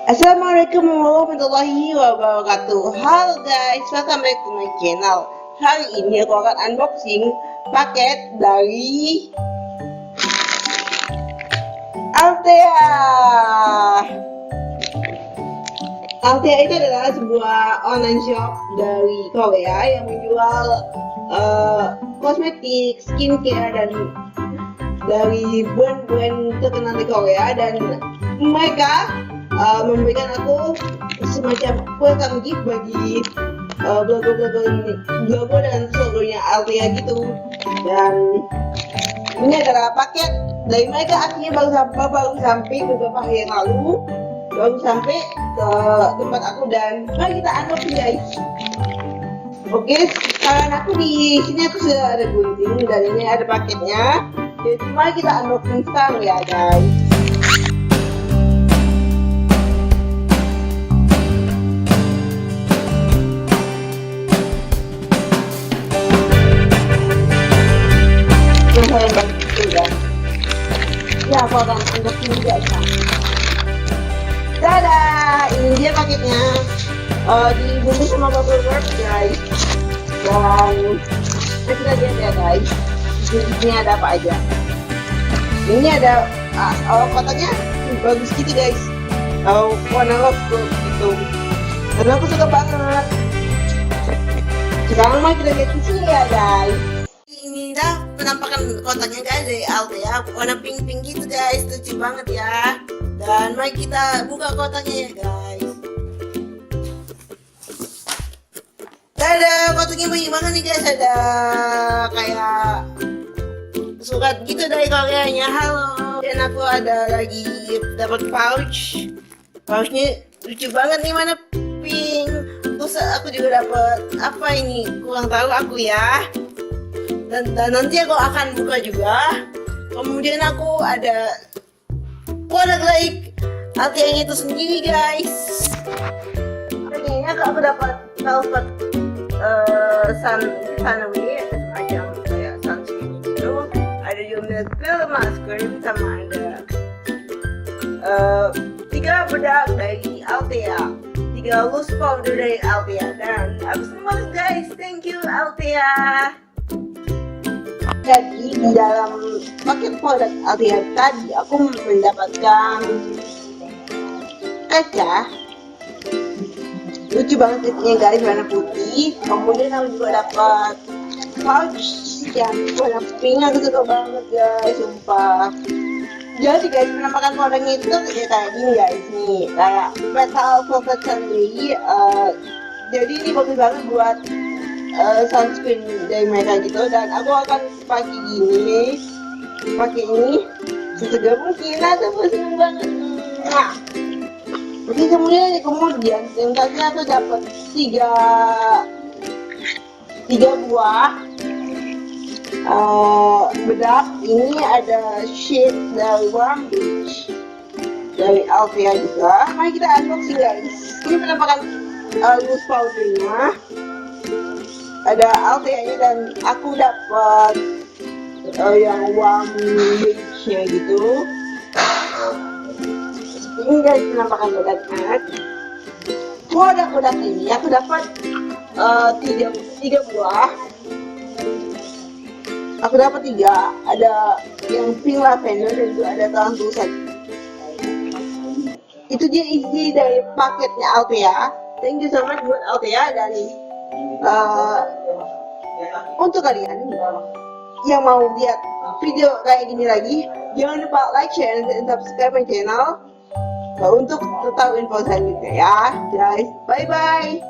Assalamualaikum warahmatullahi wabarakatuh. Halo guys, welcome back to my channel. Hari ini aku akan unboxing paket dari Altea. Altea itu adalah sebuah online shop dari Korea yang menjual kosmetik, skincare, dan dari brand-brand terkenal di Korea, dan mereka memberikan aku semacam welcome gift bagi blogger dan seluruhnya Altea gitu. Dan ini adalah paket dari mereka, akhirnya baru sampai beberapa hari yang lalu, baru sampai ke tempat aku, dan mari kita unboxing guys. Oke, sekarang aku di sini aku sudah ada gunting dan ini ada paketnya. Jadi mari kita unboxing sekarang ya guys. Saya bantu ya. Ya, aku akan unboxing juga ya. Dadah, ini dia paketnya. Dibungkus sama bubble wrap guys. Dan kita lihat ya guys. Di sini ada apa aja. Ini ada kotaknya bagus gitu guys. Warna love gitu. Dan aku suka banget. Sekarang mari kita lihat di sini ya guys. Ini dah penampakan kotaknya guys dari Altea, warna pink gitu guys, lucu banget ya. Dan mari kita buka kotaknya ya guys. Ada kotaknya banyak banget nih guys, ada kayak surat gitu dari Koreanya, halo. Dan aku ada lagi dapat pouchnya lucu banget nih, mana pink. Terus aku juga dapat apa ini, kurang tahu aku ya. Dan nanti aku akan buka juga. Kemudian aku ada produk like Altea itu sendiri guys. Kayaknya aku dapat velvet sunwear, semacam kayak sunscreen gitu. Ada juga film masker sama ada 3 bedak dari Altea, 3 loose powder dari Altea, dan aku senang guys. Thank you Altea. Jadi di dalam paket produk Altea tadi aku mendapatkan kaca lucu banget kacanya guys, warna putih. Kemudian aku juga dapat pouch yang warna pink, aku suka banget guys, sumpah. Jadi guys, penampakan produknya itu kayak gini guys, nih kayak Petal Velvet Sunday. Jadi ini bagus banget buat sunscreen dari mereka gitu, dan aku akan pakai gini, pakai ini sesegera mungkin. Aku seneng banget. Nah, oke, kemudian yang tadi aku dapat 3 buah bedak. Ini ada shade dari Warm Beach dari Altea juga. Mari kita unboxing guys. Ini penampakan loose powdernya, ada Altea-nya, dan aku dapat yang Warm Beach-nya gitu. Ini guys penampakan produknya. Produk ini aku dapat 3 buah. Aku dapat 3. Ada yang pink lavender dan juga ada tulisan. Itu dia isi dari paketnya Altea. Thank you so much buat Altea. Dan untuk kalian yang mau lihat video kayak gini lagi, jangan lupa like, share, dan subscribe my channel untuk tahu info selanjutnya ya guys. Bye bye.